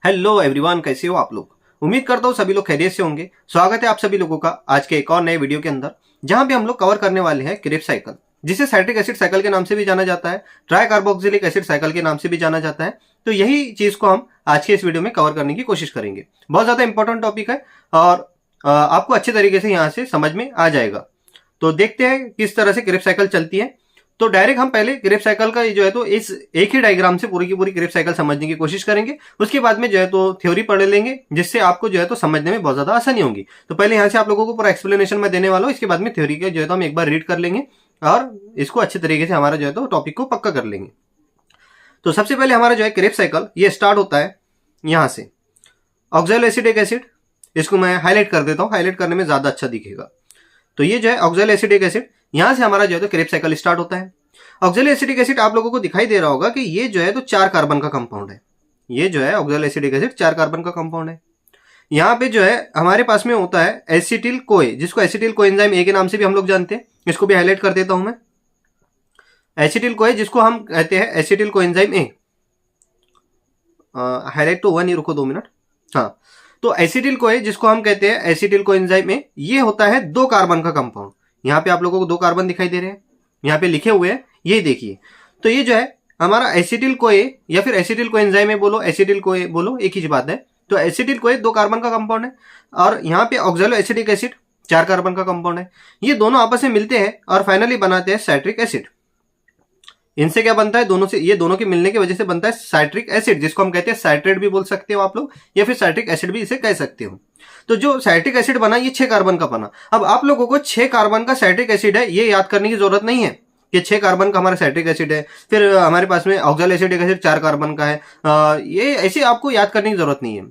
Hello everyone, कैसे हो आप लोग। उम्मीद करता हूँ सभी लोग खैरियत से होंगे। स्वागत है आप सभी लोगों का आज के एक और नए वीडियो के अंदर, जहां पे हम लोग कवर करने वाले हैं क्रेब साइकिल, जिसे साइट्रिक एसिड साइकिल के नाम से भी जाना जाता है, ट्राई कार्बोक्सिलिक एसिड साइकिल के नाम से भी जाना जाता है। तो यही चीज को हम आज के इस वीडियो में कवर करने की कोशिश करेंगे। बहुत ज्यादा इंपॉर्टेंट टॉपिक है और आपको अच्छे तरीके से यहाँ से समझ में आ जाएगा। तो देखते हैं किस तरह से क्रेब साइकिल चलती है। तो डायरेक्ट हम पहले क्रेब साइकिल का जो है तो इस एक ही डायग्राम से पूरी की पूरी क्रेब साइकिल समझने की कोशिश करेंगे। उसके बाद में जो है तो थ्योरी पढ़ लेंगे, जिससे आपको जो है तो समझने में बहुत ज्यादा आसानी होगी। तो पहले यहाँ से आप लोगों को पूरा एक्सप्लेनेशन मैं देने वाला हूँ। इसके बाद में थ्योरी के जो है तो हम एक बार रीड कर लेंगे और इसको अच्छे तरीके से हमारा जो है तो टॉपिक को पक्का कर लेंगे। तो सबसे पहले हमारा जो है क्रेब साइकिल ये स्टार्ट होता है यहाँ से ऑक्सैलोएसिटिक एसिड। इसको मैं हाईलाइट कर देता हूँ, हाईलाइट करने में ज्यादा अच्छा दिखेगा। तो ये जो है ऑक्सैलोएसिटिक एसिड, यहाँ से हमारा जो है तो क्रेब साइकिल स्टार्ट होता है। ऑक्सैलोएसिटिक एसिड आप लोगों को दिखाई दे रहा होगा कि ये जो है तो 4 कार्बन का कंपाउंड है। ये जो है ऑक्सैलोएसिटिक एसिड 4 कार्बन का कंपाउंड है। यहाँ पे जो है हमारे पास में होता है एसिटिल कोए, जिसको एसिटिल कोएंजाइम ए के नाम से भी हम लोग जानते हैं। इसको भी हाईलाइट कर देता हूं मैं। एसिटिल कोए जिसको हम कहते हैं एसिटिल कोएंजाइम ए। हाईलाइट तो हुआ नहीं, रुको 2 मिनट। हाँ, तो एसिटिल कोए जिसको हम कहते हैं एसिटिल कोएंजाइम ए, ये होता है 2 कार्बन का कंपाउंड। यहाँ पे आप लोगों को 2 कार्बन दिखाई दे रहे हैं, यहाँ पे लिखे हुए हैं, ये देखिए। तो ये जो है हमारा एसिटिल कोए या फिर एसिटिल कोएंजाइम ए बोलो, एसिटिल कोए बोलो, एक ही बात है। तो एसिटिल कोए 2 कार्बन का कंपाउंड है और यहाँ पे ऑक्सैलोएसिटिक एसिड 4 कार्बन का कंपाउंड है। ये दोनों आपस में मिलते हैं और फाइनली बनाते हैं साइट्रिक एसिड। इनसे क्या बनता है, दोनों से, ये दोनों के मिलने की वजह से बनता है साइट्रिक एसिड, जिसको हम कहते हैं साइट्रेट भी बोल सकते हो आप लोग, या फिर साइट्रिक एसिड भी इसे कह सकते हो। तो जो साइट्रिक एसिड बना ये 6 कार्बन का बना। अब आप लोगों को 6 कार्बन का साइट्रिक एसिड है ये याद करने की जरूरत नहीं है कि 6 कार्बन का हमारा साइट्रिक एसिड है, फिर हमारे पास में ऑक्सैलोएसिटिक एसिड 4 कार्बन का है। ये ऐसे आपको याद करने की जरूरत नहीं है।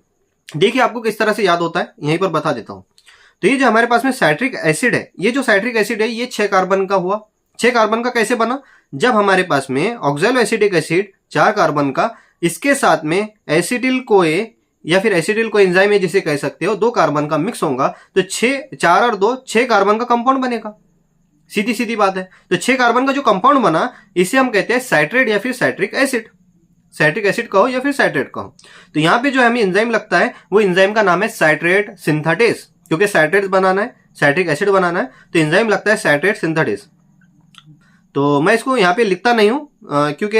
देखिए आपको किस तरह से याद होता है, यहीं पर बता देता हूं। तो ये जो हमारे पास में साइट्रिक एसिड है, ये जो साइट्रिक एसिड है ये 6 कार्बन का हुआ। 6 कार्बन का कैसे बना, जब हमारे पास में ऑक्सैलोएसिटिक एसिड 4 कार्बन का, इसके साथ में एसिटिल कोए या फिर एसिटिल कोएंजाइम है जिसे कह सकते हो, 2 कार्बन का मिक्स होगा तो 4 और 2 6 कार्बन का कंपाउंड बनेगा। सीधी सीधी बात है। तो 6 कार्बन का जो कंपाउंड बना इसे हम कहते हैं साइट्रेट या फिर साइट्रिक एसिड। साइट्रिक एसिड कहो या फिर साइट्रेट कहो। तो यहाँ पे जो हमें एंजाइम लगता है वो एंजाइम का नाम है साइट्रेट सिंथेटेस, क्योंकि साइट्रेट बनाना है, साइट्रिक एसिड बनाना है, तो एंजाइम लगता है साइट्रेट सिंथेटेस। तो मैं इसको यहाँ पे लिखता नहीं हूँ क्योंकि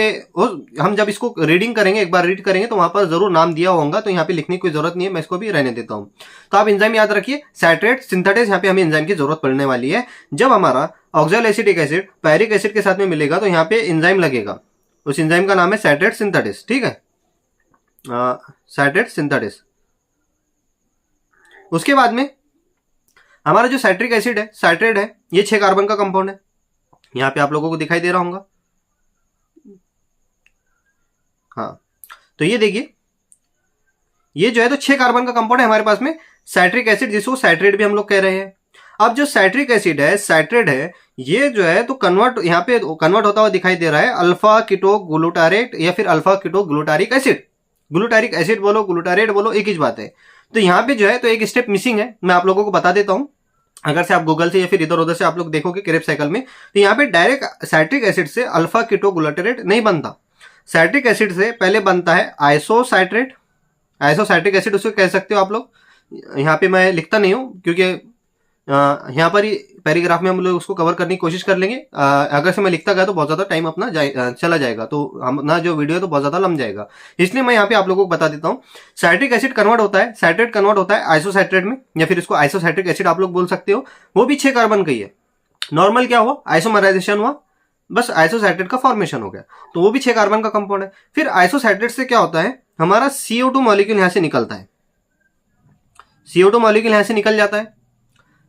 हम जब इसको रीडिंग करेंगे, एक बार रीड करेंगे तो वहां पर जरूर नाम दिया होगा, तो यहाँ पे लिखने की कोई जरूरत नहीं है, मैं इसको भी रहने देता हूँ। तो आप एंजाइम याद रखिए, साइट्रेट सिंथेटेस, यहाँ पे हमें एंजाइम की जरूरत पड़ने वाली है। जब हमारा ऑक्सैलोएसिटिक एसिड पैरिक एसिड के साथ में मिलेगा तो यहाँ पे एंजाइम लगेगा, उस एंजाइम का नाम है साइट्रेट सिंथेटेस। ठीक है, साइट्रेट सिंथेटेस। उसके बाद में हमारा जो साइट्रिक एसिड है, साइट्रेट है, ये 6 कार्बन का कंपाउंड है। यहाँ पे आप लोगों को दिखाई दे रहा होगा। हाँ, तो ये देखिए, ये जो है तो 6 कार्बन का कंपाउंड है हमारे पास में साइट्रिक एसिड, जिसको साइट्रेट भी हम लोग कह रहे हैं। अब जो साइट्रिक एसिड है, साइट्रेट है, ये जो है तो कन्वर्ट, यहाँ पे कन्वर्ट होता हुआ दिखाई दे रहा है अल्फा कीटो ग्लूटारेट या फिर alpha keto glutaric acid. Glutaric acid बोलो, ग्लूटारेट बोलो, एक ही बात है। तो यहाँ पे जो है तो एक स्टेप मिसिंग है, मैं आप लोगों को बता देता हूं। अगर से आप गूगल से या फिर इधर उधर से आप लोग देखोगे क्रेब साइकिल में, तो यहाँ पे डायरेक्ट साइट्रिक एसिड से अल्फा कीटो ग्लूटारेट नहीं बनता। साइट्रिक एसिड से पहले बनता है आइसोसाइट्रेट, आइसोसाइट्रिक एसिड उसको कह सकते हो आप लोग। यहाँ पे मैं लिखता नहीं हूँ क्योंकि यहाँ पर ही पैराग्राफ में हम लोग उसको कवर करने की कोशिश कर लेंगे। अगर से मैं लिखता गया तो बहुत ज्यादा टाइम अपना चला जाएगा, तो हम ना जो वीडियो तो बहुत ज्यादा लंब जाएगा, इसलिए मैं यहाँ पे आप लोगों को बता देता हूँ। साइट्रिक एसिड कन्वर्ट होता है, साइट्रेट कन्वर्ट होता है आइसोसाइट्रेट में, या फिर इसको आइसोसाइट्रिक एसिड आप लोग बोल सकते हो। वो भी 6 कार्बन का ही है। नॉर्मल क्या हुआ, आइसोमराइजेशन हुआ, बस आइसोसाइट्रेट का फॉर्मेशन हो गया, तो वो भी 6 कार्बन का कंपाउंड है। फिर आइसोसाइट्रेट से क्या होता है, हमारा CO2 मॉलिक्यूल यहां से निकलता है। CO2 मॉलिक्यूल यहां से निकल जाता है,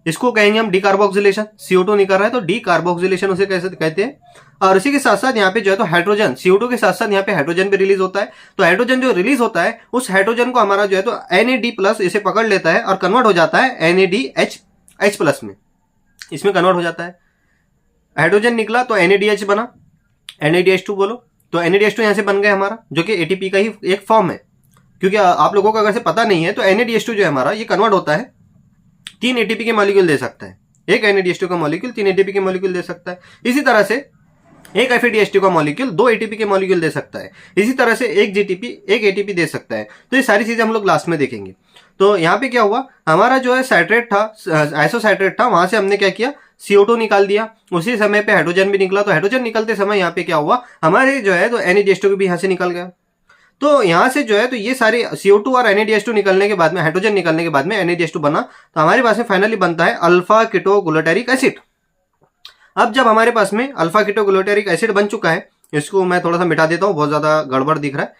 इसको कहेंगे हम डीकार्बोक्सिलेशन। CO2 निकल रहा है तो डीकार्बोक्सिलेशन उसे कैसे कहते हैं। और इसी के साथ साथ यहाँ पे जो है तो हाइड्रोजन, CO2 के साथ साथ यहाँ पे हाइड्रोजन भी रिलीज होता है। तो हाइड्रोजन जो रिलीज होता है, उस हाइड्रोजन को हमारा जो है तो NAD+ इसे पकड़ लेता है और कन्वर्ट हो जाता है NADH+ में, इसमें कन्वर्ट हो जाता है। हाइड्रोजन निकला तो NADH बना, NADH2 बोलो, तो NADH2 यहां से बन गया हमारा, जो कि ATP का ही एक फॉर्म है। क्योंकि आप लोगों को अगर से पता नहीं है तो NADH2 जो है हमारा, ये कन्वर्ट होता है, 3 ATP के मॉलिक्यूल दे सकता है। एक NADH2 का मॉलिक्यूल 3 ATP के मॉलिक्यूल दे सकता है। इसी तरह से एक FADH2 का मॉलिक्यूल 2 ATP के मॉलिक्यूल दे सकता है। इसी तरह से एक GTP एक ATP दे सकता है। तो ये सारी चीजें हम लोग लास्ट में देखेंगे। तो यहाँ पे क्या हुआ, हमारा जो है साइट्रेट था, आइसोसाइट्रेट था, वहां से हमने क्या किया, CO2 निकाल दिया। उसी समय पे हाइड्रोजन भी निकला। तो हाइड्रोजन निकलते समय यहाँ पे क्या हुआ, हमारे जो है तो NADH2 भी यहाँ से निकल गया। तो यहाँ से जो है तो ये सारे CO2 और NADH2 निकलने के बाद में, हाइड्रोजन निकलने के बाद में NADH2 बना। तो हमारे पास में फाइनली बनता है अल्फा कीटोग्लूटारिक एसिड। अब जब हमारे पास में अल्फा कीटोग्लूटारिक एसिड बन चुका है, इसको मैं थोड़ा सा मिटा देता हूं, बहुत ज्यादा गड़बड़ दिख रहा है,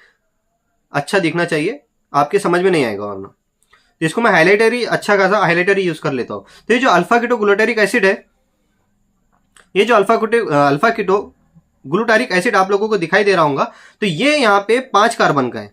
अच्छा दिखना चाहिए, आपके समझ में नहीं आएगा वरना। तो इसको मैं हाइलाइटर अच्छा खासा हाइलाइटर यूज कर लेता हूं। तो ये जो अल्फा कीटोग्लूटारिक एसिड है, ये जो अल्फा कीटोग्लूटारिक एसिड आप लोगों को दिखाई दे रहा होगा, तो ये यहाँ पे 5 कार्बन का है।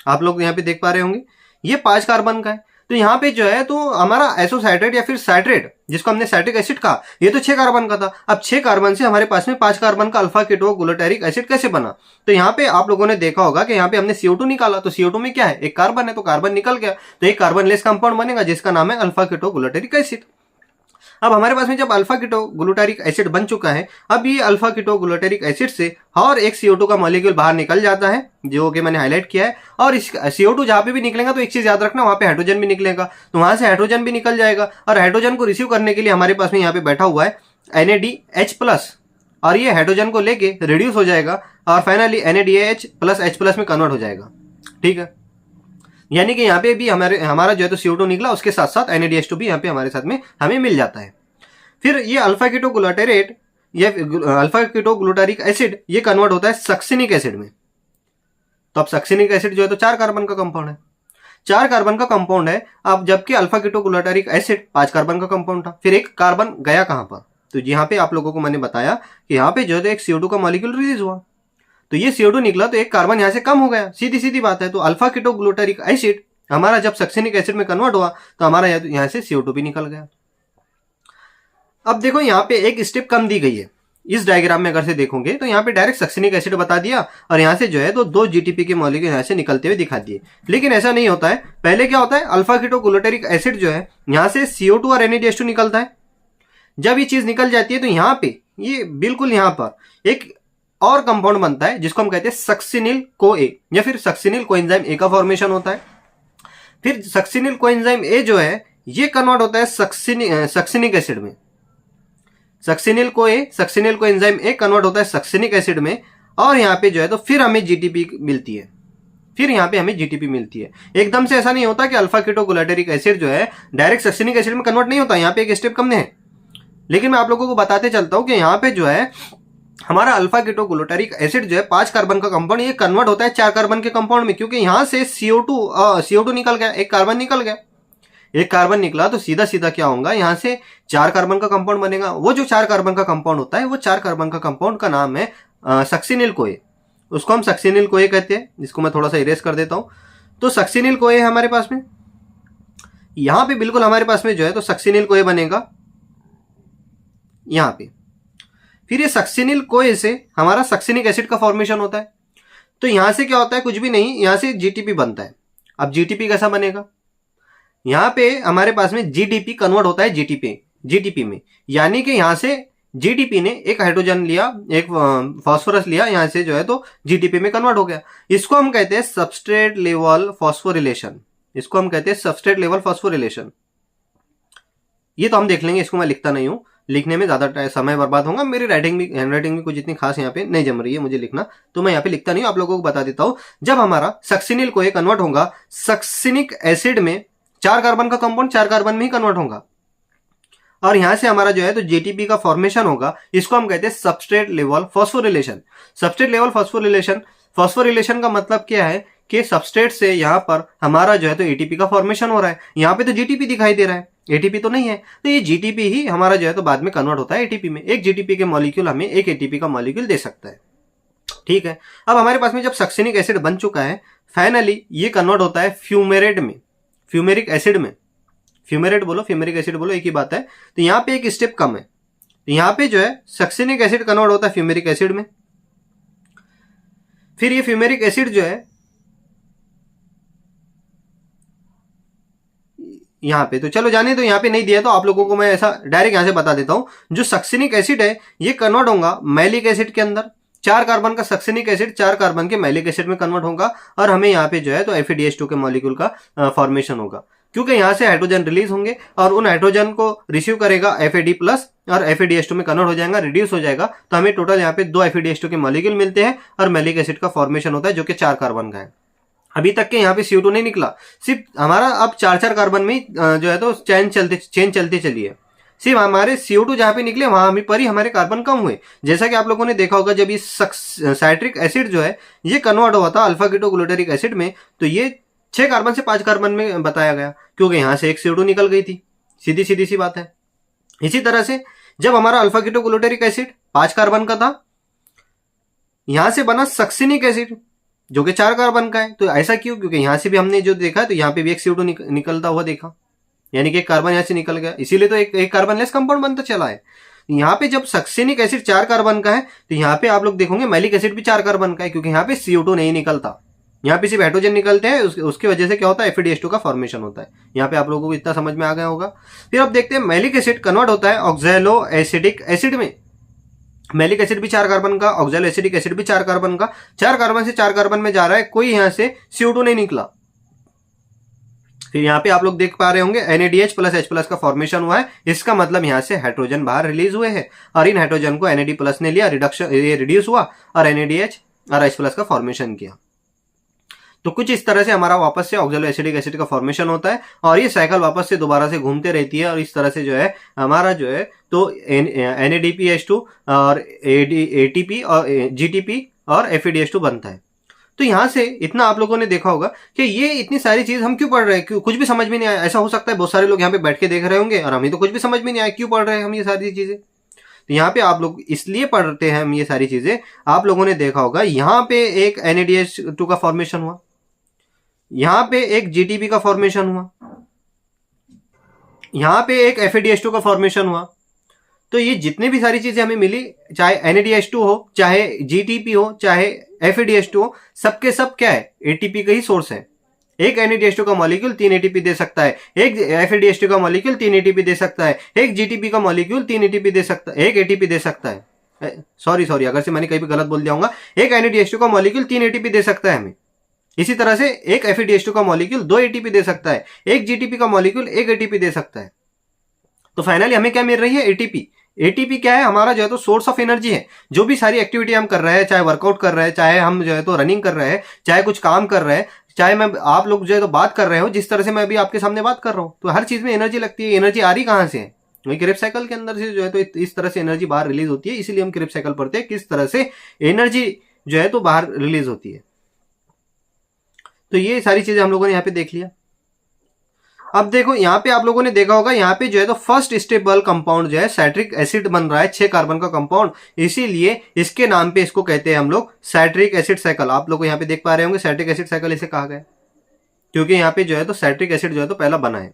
आप लोग यहाँ पे देख पा रहे होंगे, ये 5 कार्बन का है। तो यहाँ पे जो है तो हमारा एसोसाइट्रेट या फिर साइट्रेट, जिसको हमने साइट्रिक एसिड कहा, ये तो 6 कार्बन का था। अब 6 कार्बन से हमारे पास में 5 कार्बन का अल्फा कीटोग्लूटारिक एसिड कैसे बना? तो यहाँ पे आप लोगों ने देखा होगा कि यहाँ पे हमने CO2 निकाला, तो CO2 में क्या है, एक कार्बन है, तो कार्बन निकल गया, तो एक कार्बन लेस कंपाउंड बनेगा जिसका नाम है अल्फा कीटोग्लूटारिक एसिड। अब हमारे पास में जब अल्फा कीटोग्लूटारिक एसिड बन चुका है, अब ये अल्फा कीटोग्लूटारिक एसिड से और एक CO2 का मॉलिक्यूल बाहर निकल जाता है, जो कि मैंने हाईलाइट किया है। और इस CO2 जहां पे भी निकलेगा तो एक चीज याद रखना, वहां पे हाइड्रोजन भी निकलेगा, तो वहां से हाइड्रोजन भी निकल जाएगा। और हाइड्रोजन को रिसीव करने के लिए हमारे पास में यहाँ पे बैठा हुआ है NADH+, और ये हाइड्रोजन को लेके रिड्यूस हो जाएगा और फाइनली NADH+H+ में कन्वर्ट हो जाएगा। ठीक है, यानी कि यहाँ पे भी हमारा जो है तो CO2 निकला, उसके साथ साथ NADH2 भी यहाँ पे हमारे साथ में हमें मिल जाता है। फिर ये अल्फा कीटोग्लूटारेट या अल्फा कीटोग्लूटारिक एसिड ये कन्वर्ट होता है सक्सिनिक एसिड में। तो अब सक्सिनिक एसिड जो है तो 4 कार्बन का कंपाउंड है, 4 कार्बन का कंपाउंड है। अब जबकि अल्फा कीटोग्लूटारिक एसिड 5 कार्बन का कंपाउंड था, फिर एक कार्बन गया कहां पर? तो यहाँ पे आप लोगों को मैंने बताया कि यहाँ पे जो है तो एक CO2 का मॉलिक्यूल रिलीज हुआ, तो ये CO2 निकला, तो एक कार्बन यहां से कम हो गया, सीधी सीधी बात है। तो अल्फा कीटोग्लूटारिक एसिड हमारा जब सक्सिनिक एसिड में कन्वर्ट हुआ तो हमारा यहां से CO2 भी निकल गया। अब देखो यहाँ पे एक स्टेप कम दी गई है, इस डायग्राम में अगर से देखोगे तो यहाँ पे डायरेक्ट सक्सिनिक एसिड बता दिया और यहाँ से जो है तो 2 GTP के मॉलिक्यूल यहाँ से निकलते हुए दिखा दिए। लेकिन ऐसा नहीं होता है, पहले क्या होता है, अल्फा कीटोग्लूटारिक एसिड जो है यहाँ से CO2 और NADH2 निकलता है। जब ये चीज निकल जाती है तो यहाँ पे ये बिल्कुल यहाँ पर एक और कंपाउंड बनता है जिसको हम कहते हैं सक्सिनिल CoA या फिर सक्सिनिल कोएंजाइम A का फॉर्मेशन होता है। फिर सक्सिनिल कोएंजाइम A जो है ये कन्वर्ट होता है सक्सिनिक एसिड में। सक्सिनिल कोएंजाइम A कन्वर्ट होता है सक्सिनिक एसिड में, और यहाँ पे जो है तो फिर हमें GTP मिलती है, फिर यहाँ पे हमें GTP मिलती है। एकदम से ऐसा नहीं होता कि अल्फा कीटोग्लूटारिक एसिड जो है डायरेक्ट सक्सिनिक एसिड में कन्वर्ट नहीं होता, यहाँ पे एक स्टेप कम है। लेकिन मैं आप लोगों को बताते चलता हूँ कि यहाँ पे जो है हमारा अल्फा कीटोग्लूटारिक एसिड जो है 5 कार्बन का कंपाउंड, ये कन्वर्ट होता है 4 कार्बन के कंपाउंड में, क्योंकि यहाँ से CO2 निकल गया, एक कार्बन निकल गया, एक कार्बन निकला तो सीधा सीधा क्या होगा, यहाँ से 4 कार्बन का कंपाउंड बनेगा। वो जो 4 कार्बन का कंपाउंड होता है, वो 4 कार्बन का कंपाउंड का नाम है सक्सिनिल CoA, उसको हम सक्सिनिल CoA कहते हैं, जिसको मैं थोड़ा सा इरेज कर देता हूँ। तो सक्सिनिल CoA है हमारे पास में, यहाँ पे बिल्कुल हमारे पास में जो है तो सक्सिनिल CoA बनेगा यहाँ पे। फिर ये सक्सिनिल CoA से हमारा सक्सिनिक एसिड का फॉर्मेशन होता है। तो यहां से क्या होता है, कुछ भी नहीं, यहां से GTP बनता है। अब GTP कैसा बनेगा, यहां पे हमारे पास में GDP कन्वर्ट होता है GTP में, यानी कि यहां से GDP ने एक हाइड्रोजन लिया, एक फास्फोरस लिया, यहां से जो है तो GTP में कन्वर्ट हो गया। इसको हम कहते हैं सबस्ट्रेट लेवल फॉस्फोरिलेशन, इसको हम कहते हैं सबस्ट्रेट लेवल फॉस्फोरिलेशन। ये तो हम देख लेंगे, इसको मैं लिखता नहीं हूं, लिखने में ज्यादा समय बर्बाद होगा। मेरी हैंडराइटिंग भी कुछ इतनी खास यहाँ पे नहीं जम रही है मुझे लिखना, तो मैं यहाँ पे लिखता नहीं हूं, आप लोगों को बता देता हूं। जब हमारा सक्सिनिल CoA कन्वर्ट होगा सक्सिनिक एसिड में, 4 कार्बन का कंपाउंड 4 कार्बन में ही कन्वर्ट होगा, और यहां से हमारा जो है तो GTP का फॉर्मेशन होगा। इसको हम कहते हैं substrate level phosphorylation. Substrate level phosphorylation का मतलब क्या है कि सबस्ट्रेट से यहाँ पर हमारा जो है तो ATP का फॉर्मेशन हो रहा है। यहाँ पे तो GTP दिखाई दे रहा है, ATP तो नहीं है, तो ये GTP ही हमारा जो है तो बाद में कन्वर्ट होता है ATP में। एक GTP के मॉलिक्यूल हमें एक ATP का मॉलिक्यूल दे सकता है। ठीक है, अब हमारे पास में जब सक्सिनिक एसिड बन चुका है, फाइनली ये कन्वर्ट होता है फ्यूमेरेट में, फ्यूमेरिक एसिड में। फ्यूमेरेट बोलो फ्यूमेरिक एसिड बोलो, एक ही बात है। तो यहाँ पे एक स्टेप कम है, तो यहाँ पे जो है सक्सिनिक एसिड कन्वर्ट होता है फ्यूमेरिक एसिड में। फिर ये फ्यूमेरिक एसिड जो है यहाँ पे, तो चलो जाने तो यहाँ पे नहीं दिया तो आप लोगों को मैं ऐसा डायरेक्ट यहाँ से बता देता हूँ। जो सक्सिनिक एसिड है ये कन्वर्ट होगा मैलिक एसिड के अंदर, 4 कार्बन का सक्सिनिक एसिड 4 कार्बन के मैलिक एसिड में कन्वर्ट होगा और हमें यहाँ पे जो है तो FeDH2 के मॉलिक्यूल का फॉर्मेशन होगा, क्योंकि यहाँ से हाइड्रोजन रिलीज होंगे और उन हाइड्रोजन को रिसीव करेगा FAD प्लस और FeDH2 में कन्वर्ट हो जाएगा, रिड्यूस हो जाएगा, तो हमें टोटल यहाँ पे 2 FeDH2 के मॉलिक्यूल मिलते हैं और मैलिक एसिड का फॉर्मेशन होता है जो कि 4 कार्बन का है। अभी तक के यहाँ पे CO2 नहीं निकला, सिर्फ हमारा अब 4 कार्बन में जो है तो चेन चलती चली है। सिर्फ हमारे CO2 जहां पे निकले वहां पर ही हमारे कार्बन कम हुए। जैसा कि आप लोगों ने देखा होगा जब ये साइट्रिक एसिड जो है ये कन्वर्ट हुआ था अल्फा कीटोग्लूटारिक एसिड में, तो ये 6 कार्बन से 5 कार्बन में बताया गया, क्योंकि यहां से एक CO2 निकल गई थी। सीधी सी बात है। इसी तरह से जब हमारा अल्फा कीटोग्लूटारिक एसिड 5 कार्बन का था, यहां से बना सक्सिनिक एसिड जो कि 4 कार्बन का है। तो ऐसा क्यों? क्योंकि यहां से भी हमने जो देखा तो यहाँ पे भी एक CO2 निकलता हुआ देखा, यानी कि एक कार्बन यहां से निकल गया, इसीलिए तो एक कार्बन लेस कंपाउंड बनता चला है। यहाँ पे जब सक्सिनिक एसिड 4 कार्बन का है तो यहाँ पे आप लोग देखोगे मैलिक एसिड भी 4 कार्बन का है, क्योंकि यहाँ पे CO2 नहीं निकलता, यहाँ पे सिर्फ हाइड्रोजन निकलते हैं। उसकी वजह से क्या होता है FeDH2 का फॉर्मेशन होता है। यहाँ पे आप लोगों को इतना समझ में आ गया होगा। फिर अब देखते हैं मैलिक एसिड कन्वर्ट होता है ऑक्सैलो एसिडिक एसिड में। मैलिक एसिड भी 4 कार्बन का, ऑक्सैलो एसिडिक एसिड भी 4 कार्बन का, 4 कार्बन से 4 कार्बन में जा रहा है, कोई यहां से CO2 नहीं निकला। फिर यहाँ पे आप लोग देख पा रहे होंगे NADH प्लस H प्लस का फॉर्मेशन हुआ है। इसका मतलब यहाँ से हाइड्रोजन बाहर रिलीज हुए हैं और इन हाइड्रोजन को NAD प्लस ने लिया, रिड्यूस हुआ और NADH और H प्लस का फॉर्मेशन किया। तो कुछ इस तरह से हमारा वापस से ऑक्सैलो एसिडिक एसिड का फॉर्मेशन होता है और ये साइकिल वापस से दोबारा से घूमते रहती है और इस तरह से जो है हमारा जो है तो NADPH2 और ATP और GTP और FeDH2 बनता है। तो यहां से इतना आप लोगों ने देखा होगा कि ये इतनी सारी चीज हम क्यों पढ़ रहे हैं, क्यों कुछ भी समझ में नहीं आया। ऐसा हो सकता है बहुत सारे लोग यहाँ पे बैठ के देख रहे होंगे और हमें तो कुछ भी समझ में नहीं आया, क्यों पढ़ रहे हैं हम ये सारी चीजें। तो यहाँ पे आप लोग इसलिए पढ़ते हैं हम ये सारी चीजें, आप लोगों ने देखा होगा यहाँ पे एक NADH2 का फॉर्मेशन हुआ, यहाँ पे एक GTP का फॉर्मेशन हुआ, यहाँ पे एक FeDH2 का फॉर्मेशन हुआ। तो ये जितने भी सारी चीजें हमें मिली, चाहे NADH2 हो, चाहे GTP हो, चाहे FeDH2 हो, सबके सब क्या है ATP का ही सोर्स है। एक NADH2 का मॉलिक्यूल 3 ATP दे सकता है, एक FeDH2 का मॉलिक्यूल 3 ATP दे सकता है, एक GTP का मॉलिक्यूल 3 ATP दे सकता है, एक ATP दे सकता है। सॉरी अगर से मैंने कहीं भी गलत बोल दिया होगा। एक NADH2 का मॉलिक्यूल 3 ATP दे सकता है हमें। इसी तरह से एक FeDH2 का मॉलिक्यूल 2 ATP दे सकता है, एक GTP का मॉलिक्यूल 1 ATP दे सकता है। तो फाइनली हमें क्या मिल रही है ATP। ATP क्या है? हमारा जो है तो सोर्स ऑफ एनर्जी है। जो भी सारी एक्टिविटी हम कर रहे हैं, चाहे वर्कआउट कर रहे हैं, चाहे हम जो है तो रनिंग कर रहे हैं, चाहे कुछ काम कर रहे हैं, चाहे मैं आप लोग जो है तो बात कर रहे हो, जिस तरह से मैं अभी आपके सामने बात कर रहा हूं, तो हर चीज में एनर्जी लगती है। एनर्जी आ रही कहां से है? वही क्रेब्स साइकिल के अंदर से जो है तो इस तरह से एनर्जी बाहर रिलीज होती है। इसीलिए हम क्रेब्स साइकिल पढ़ते हैं, किस तरह से एनर्जी जो है तो बाहर रिलीज होती है। तो ये सारी चीजें हम लोगों ने यहाँ पे देख लिया। अब देखो यहाँ पे आप लोगों ने देखा होगा, यहाँ पे जो है तो फर्स्ट स्टेबल कंपाउंड जो है साइट्रिक एसिड बन रहा है, 6 कार्बन का कंपाउंड, इसीलिए इसके नाम पे इसको कहते हैं हम लोग साइट्रिक एसिड साइकिल। आप लोग यहाँ पे देख पा रहे होंगे साइट्रिक एसिड साइकिल इसे कहा गया, क्योंकि यहाँ पे जो है तो साइट्रिक एसिड जो है तो पहला बना है।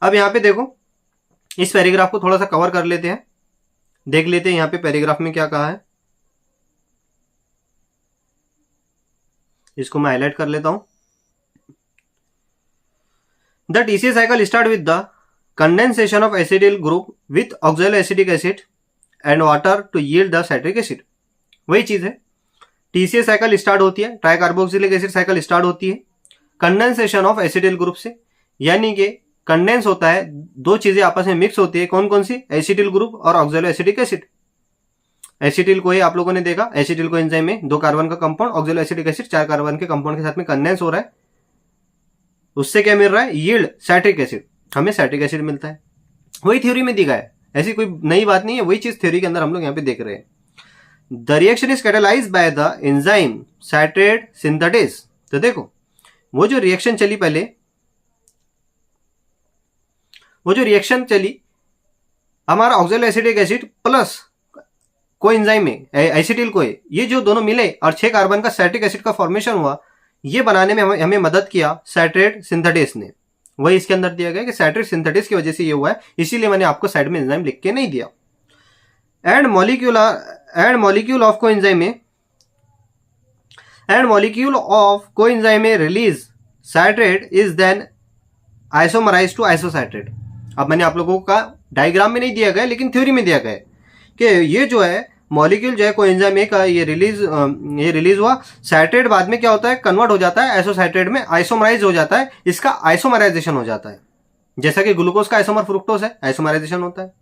अब यहाँ पे देखो, इस पैराग्राफ को थोड़ा सा कवर कर लेते हैं, देख लेते हैं यहाँ पे पैराग्राफ में क्या कहा है। इसको मैं हाईलाइट कर लेता हूं। The TCA cycle start with the condensation of acetyl group with oxaloacetic acid and water to yield the citric acid। वही चीज है, TCA साइकिल स्टार्ट होती है, try carboxylic acid cycle start होती है कंडेंसेशन ऑफ एसिटिल ग्रुप से, यानी कि कंडेंस होता है, दो चीजें आपस में मिक्स होती है। कौन कौन सी? एसिटिल ग्रुप और ऑक्सैलोएसिटिक एसिड। एसिटिल को ही आप लोगों ने देखा, एसिटिल को एंजाइम में 2 कार्बन का कंपाउंड, ऑक्सैलोएसिटिक एसिड 4 कार्बन के कंपाउंड के साथ में कंडेंस हो रहा है। उससे क्या मिल रहा है? यील्ड साइट्रिक एसिड, हमें साइट्रिक एसिड मिलता है। वही थ्योरी में दिखा है, ऐसी कोई नई बात नहीं है, वही चीज थ्योरी के अंदर हम लोग यहाँ पे देख रहे हैं। The reaction is catalysed by the enzyme citrate synthetase. तो देखो वो जो रिएक्शन चली पहले, वो जो रिएक्शन चली हमारा ऑक्सैलोएसिटिक एसिड प्लस कोएंजाइम में एसिटिल को, ये जो दोनों मिले और 6 कार्बन का साइट्रिक एसिड का फॉर्मेशन हुआ, ये बनाने में हमें मदद किया साइट्रेट सिंथेटेस ने। वही इसके अंदर दिया गया कि साइट्रेट सिंथेटेस की वजह से ये हुआ है, इसीलिए मैंने आपको साइड में एंजाइम लिख के नहीं दिया। एंड मॉलिक्यूल ऑफ कोएंजाइम में release citrate is then isomerise to isocitrate. अब मैंने आप लोगों का डायग्राम में नहीं दिया गया लेकिन थ्योरी में दिया गया है कि ये जो है मॉलिक्यूल जो है कोएंजाइम ए का ये रिलीज हुआ, साइट्रेट बाद में क्या होता है, कन्वर्ट हो जाता है आइसोसाइट्रेट में, आइसोमराइज हो जाता है, इसका आइसोमराइजेशन हो जाता है। जैसा कि ग्लूकोज का आइसोमर फ्रुक्टोज है, आइसोमराइजेशन होता है।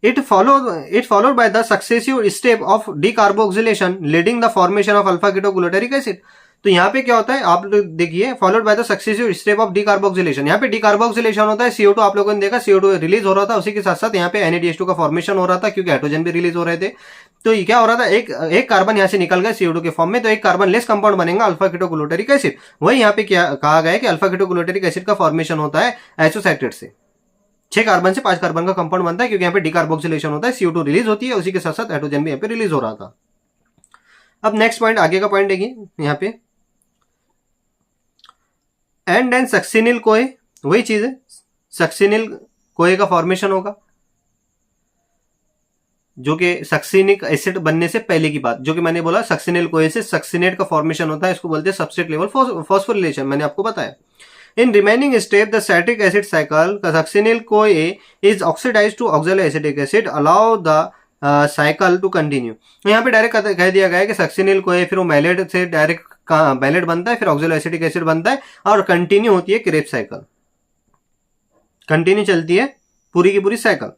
It followed by the successive step of decarboxylation leading the formation of alpha ketoglutarate acid। तो यहाँ पे क्या होता है, आप लोग देखिए, followed by the successive step of decarboxylation. यहाँ पे डिकार्बोक्सिलेशन होता है, CO2 आप लोगों ने देखा, CO2 रिलीज हो रहा था, उसी के साथ साथ यहाँ पे NADH2 का फॉर्मेशन हो रहा था क्योंकि हाइड्रोजन भी रिलीज हो रहे थे। तो ये क्या हो रहा था, एक कार्बन यहाँ से निकल गया CO2 के फॉर्म में, तो एक कार्बन लेस कंपाउंड बनेगा अल्फा कीटोग्लूटारिक एसिड। वही यहाँ पे क्या कहा गया है कि अल्फा कीटोग्लूटारिक एसिड का फॉर्मेशन होता है आइसोसाइट्रेट से। 6 कार्बन से 5 कार्बन का कंपाउंड बनता है क्योंकि यहाँ पे डिकार्बोक्सिलेशन होता है, CO2 रिलीज होती है, उसी के साथ साथ हाइड्रोजन भी यहाँ पे रिलीज हो रहा था। अब नेक्स्ट पॉइंट, आगे का पॉइंट देखिए यहाँ पे, एंड देन सक्सिनिल कोए, वही चीज है, सक्सिनिल कोए का फॉर्मेशन होगा जो कि सक्सिनिक एसिड बनने से पहले की बात, जो कि मैंने बोला सक्सिनिल कोए से सक्सिनेट का फॉर्मेशन होता है, इसको बोलते हैं सबस्ट्रेट लेवल फॉस्फोरिलेशन, मैंने आपको बताया। In remaining step, the citric acid cycle, succinyl CoA is oxidized to oxaloacetic acid, allow the cycle to continue। यहाँ पे डायरेक्ट कह दिया गया है कि सक्सिनिल CoA फिर वो मैलेट से डायरेक्ट मैलेट बनता है, फिर ऑक्सलोएसिटिक एसिड बनता है और कंटिन्यू होती है क्रेब साइकिल, कंटिन्यू चलती है पूरी की पूरी cycle.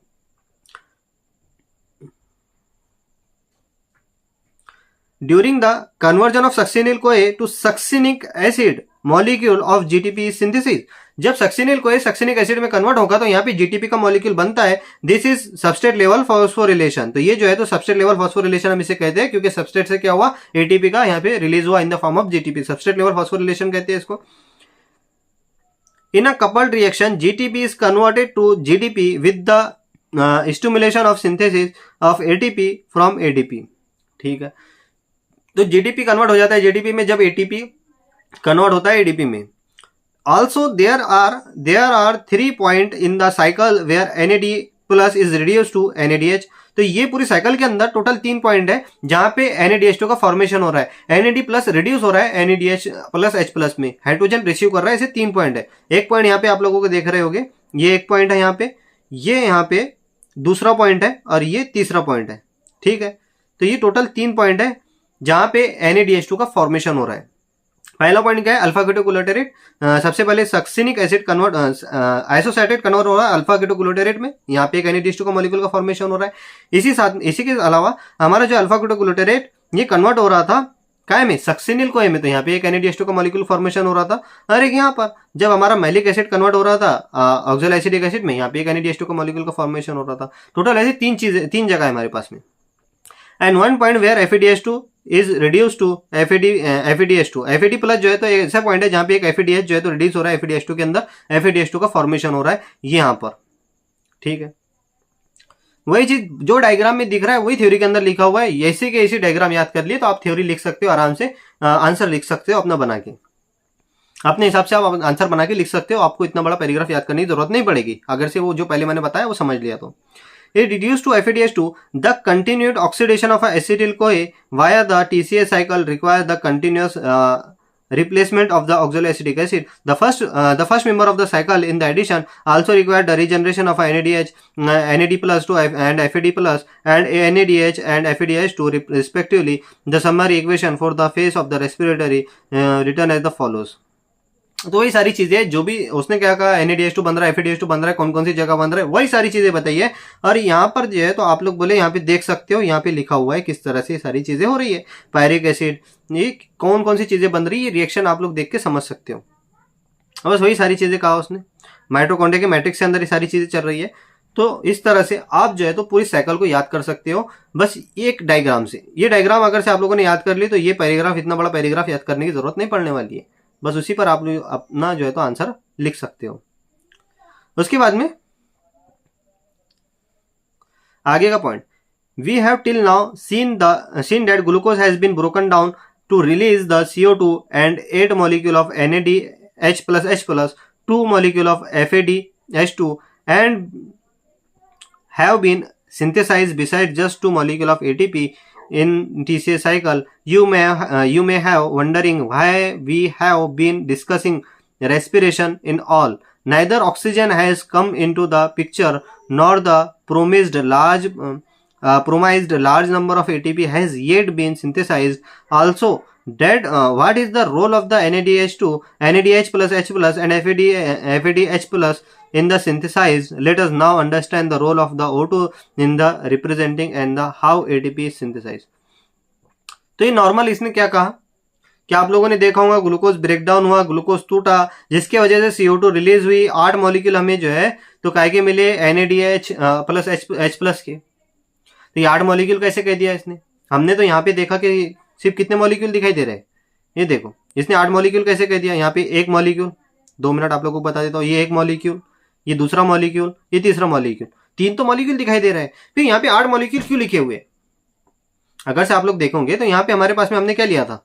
During the conversion of succinyl CoA to succinic acid molecule of GTP synthesis, जब सक्सिनिल CoA सक्सिनिक एसिड में कन्वर्ट होगा तो यहाँ पे जीटीपी का मॉलिक्यूल बनता है, this is substrate level phosphorylation. तो ये जो है तो सबस्ट्रेट लेवल फॉस्फोरिलेशन हम इसे कहते हैं क्योंकि सबस्ट्रेट से क्या हुआ, एटीपी का यहाँ पे रिलीज हुआ in the form of GTP, substrate level phosphorylation कहते हैं इसको। In a coupled reaction GTP is converted to GDP with the stimulation of synthesis of ATP from ADP. ठीक है, तो जीडीपी कन्वर्ट हो जाता है जेडीपी में जब एटीपी कन्वर्ट होता है एडीपी में। Also there are 3 point in the cycle where NAD plus is reduce to NADH। तो ये पूरी साइकिल के अंदर टोटल 3 पॉइंट है जहां पे NADH2 का फॉर्मेशन हो रहा है, NAD प्लस रिड्यूस हो रहा है NADH प्लस H प्लस में, हाइड्रोजन रिसीव कर रहा है, इसे 3 पॉइंट है। एक पॉइंट यहाँ पे आप लोगों को देख रहे होगे, ये एक पॉइंट है यहाँ पे, ये यहाँ पे दूसरा पॉइंट है और ये तीसरा पॉइंट है। ठीक है, तो ये टोटल 3 पॉइंट है जहां पे NADH2 का फॉर्मेशन हो रहा है। पहला पॉइंट क्या है, अल्फा कीटोग्लूटारेट, सबसे पहले सक्सिनिक एसिड कन्वर्ट आइसोसाइट्रेट कन्वर्ट हो रहा है अल्फा कीटोग्लूटारेट में, यहाँ पे एक NADH2 का मॉलिक्यूल का फॉर्मेशन हो रहा है। इसी के अलावा हमारा जो अल्फा कीटोग्लूटारेट ये कन्वर्ट हो रहा था क्या में, सक्सिनिल CoA में, तो यहाँ पे एक NADH2 का मॉलिक्यूल फॉर्मेशन हो रहा था। और एक यहाँ पर जब हमारा मैलिक एसिड कन्वर्ट हो रहा था ऑक्सलोएसिटिक एसिड में, यहाँ पे एक NADH2 का मॉलिक्यूल का फॉर्मेशन हो रहा था। टोटल ऐसे 3 जगह है हमारे पास में। And 1 point where FADH2 is reduce to FADH2। FAD plus जो है तो ऐसा पॉइंट है जहां पे एक FADH जो है तो रिड्यूस हो रहा है FADH2 के अंदर, FADH2 का फॉर्मेशन हो रहा है यहाँ पर। ठीक है, वही चीज जो डायग्राम में दिख रहा है वही थ्योरी के अंदर लिखा हुआ है। ऐसे के ऐसे डायग्राम याद कर लिए तो आप थ्योरी लिख सकते हो आराम से, आंसर लिख सकते हो अपना बना के, अपने हिसाब से आप आंसर बना के लिख सकते हो। आपको इतना बड़ा पैराग्राफ याद करने की जरूरत नहीं पड़ेगी अगर से वो जो पहले मैंने बताया वो समझ लिया तो। It reduced to FADH2, the continued oxidation of acetyl CoA via the TCA cycle requires the continuous replacement of the oxaloacetic acid. The first member of the cycle in the addition also required the regeneration of NADH, NAD plus and FAD plus and NADH and FADH2 respectively. The summary equation for the phase of the respiratory written as the follows. तो वही सारी चीजें जो भी उसने क्या कहा, NADH2 बन रहा है, FADH2 बन रहा है, कौन कौन सी जगह बन रहा है, वही सारी चीजें बताइए। और यहाँ पर जो है तो आप लोग बोले यहाँ पे देख सकते हो, यहाँ पे लिखा हुआ है किस तरह से सारी चीजें हो रही है, पायरिक एसिड, ये कौन कौन सी चीजें बन रही है, रिएक्शन आप लोग देख के समझ सकते हो। बस वही सारी चीजें कहा उसने, माइटोकॉन्ड्रिया के मैट्रिक्स के अंदर ये सारी चीजें चल रही है। तो इस तरह से आप जो है तो पूरी साइकिल को याद कर सकते हो बस एक डायग्राम से। ये डायग्राम अगर से आप लोगों ने याद कर ली तो ये पैराग्राफ, इतना बड़ा पैराग्राफ याद करने की जरूरत नहीं पड़ने वाली है, बस उसी पर आप लोग अपना जो है तो आंसर लिख सकते हो। उसके बाद में आगे का point, we have till now seen that glucose has been broken down to release the CO2 and 8 molecule of NADH plus H plus 2 molecule of FADH2 and have been synthesized besides just 2 molecule of ATP in TCA cycle, you may have wondering why we have been discussing respiration in all. Neither oxygen has come into the picture, nor the promised large number of ATP has yet been synthesized. Also, what is the role of the NADH2, NADH plus H plus and FADH plus in the synthesized? Let us now understand the role of the O2 in the representing and the how ATP is synthesized. तो ये normal इसने क्या कहा कि आप लोगों ने देखा होगा ग्लूकोज ब्रेकडाउन हुआ, ग्लूकोज टूटा, जिसके वजह से CO2 रिलीज हुई, 8 मॉलिक्यूल हमें जो है तो काय के मिले NADH प्लस H प्लस के। तो ये 8 मॉलिक्यूल कैसे कह दिया इसने? हमने तो यहाँ पे देखा कि सिर्फ कितने मॉलिक्यूल दिखाई दे रहे हैं, ये देखो इसने 8 मॉलिक्यूल कैसे कह दिया। यहाँ पे एक मॉलिक्यूल, 2 मिनट आप लोगों को बता देता हूँ, ये एक मॉलिक्यूल, ये दूसरा मॉलिक्यूल, ये तीसरा मॉलिक्यूल, 3 तो मॉलिक्यूल दिखाई दे रहा है। फिर यहाँ पे 8 मॉलिक्यूल क्यों लिखे हुए? अगर से आप लोग देखोगे तो यहाँ पे हमारे पास में हमने क्या लिया था,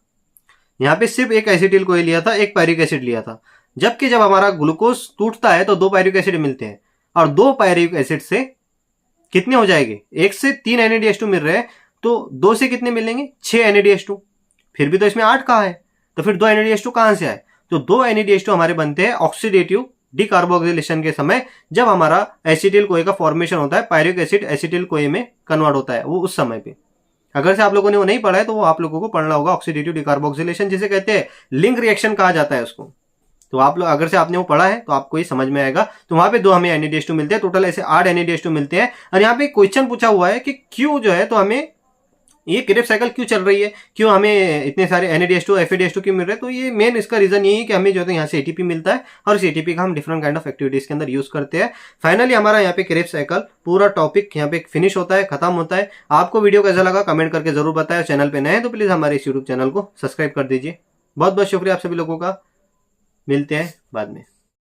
यहाँ पे सिर्फ एक एसिटिल कोई लिया था, एक पायरिक एसिड लिया था। जबकि जब हमारा ग्लूकोज टूटता है तो 2 पायरिक एसिड मिलते हैं, और 2 पायरिक एसिड से कितने हो जाएंगे, 1 से 3 NADH2 मिल रहे हैं, तो 2 से कितने मिलेंगे, 6 NADH2। फिर भी तो इसमें 8 कहाँ है, तो फिर 2 NADH2 कहां से आए? तो 2 NADH2 हमारे बनते हैं ऑक्सीडेटिव डिकार्बोक्सिलेशन के समय, जब हमारा एसिटिल कोए का फॉर्मेशन होता है, पायरिक एसिड एसिटिल कोए में कन्वर्ट होता है, वो उस समय पे। अगर से आप लोगों ने वो नहीं पढ़ा है तो वो आप लोगों को पढ़ना होगा, ऑक्सीडेटिव डिकार्बोक्सिलेशन जिसे कहते हैं, लिंक रिएक्शन कहा जाता है उसको। तो आप लोग अगर से आपने वो पढ़ा है तो आपको ये समझ में आएगा। तो वहां पे 2 हमें NADH2 मिलते हैं, टोटल ऐसे 8 NADH2 मिलते हैं। और यहाँ पे क्वेश्चन पूछा हुआ है कि क्यों जो है तो हमें ये क्रेब्स साइकिल क्यों चल रही है, क्यों हमें इतने सारे NADH2 FADH2 क्यों मिल रहे हैं? तो ये मेन इसका रीजन यही है कि हमें जो है यहाँ से ATP मिलता है, और इस ATP का हम डिफरेंट काइंड ऑफ एक्टिविटीज के अंदर यूज करते हैं। फाइनली हमारा यहाँ पे क्रेब्स साइकिल पूरा टॉपिक यहाँ पे फिनिश होता है, खत्म होता है। आपको वीडियो कैसा लगा कमेंट करके जरूर बताएं। चैनल पे नए हैं तो प्लीज हमारे इस यूट्यूब चैनल को सब्सक्राइब कर दीजिए। बहुत बहुत शुक्रिया आप सभी लोगों का, मिलते हैं बाद में।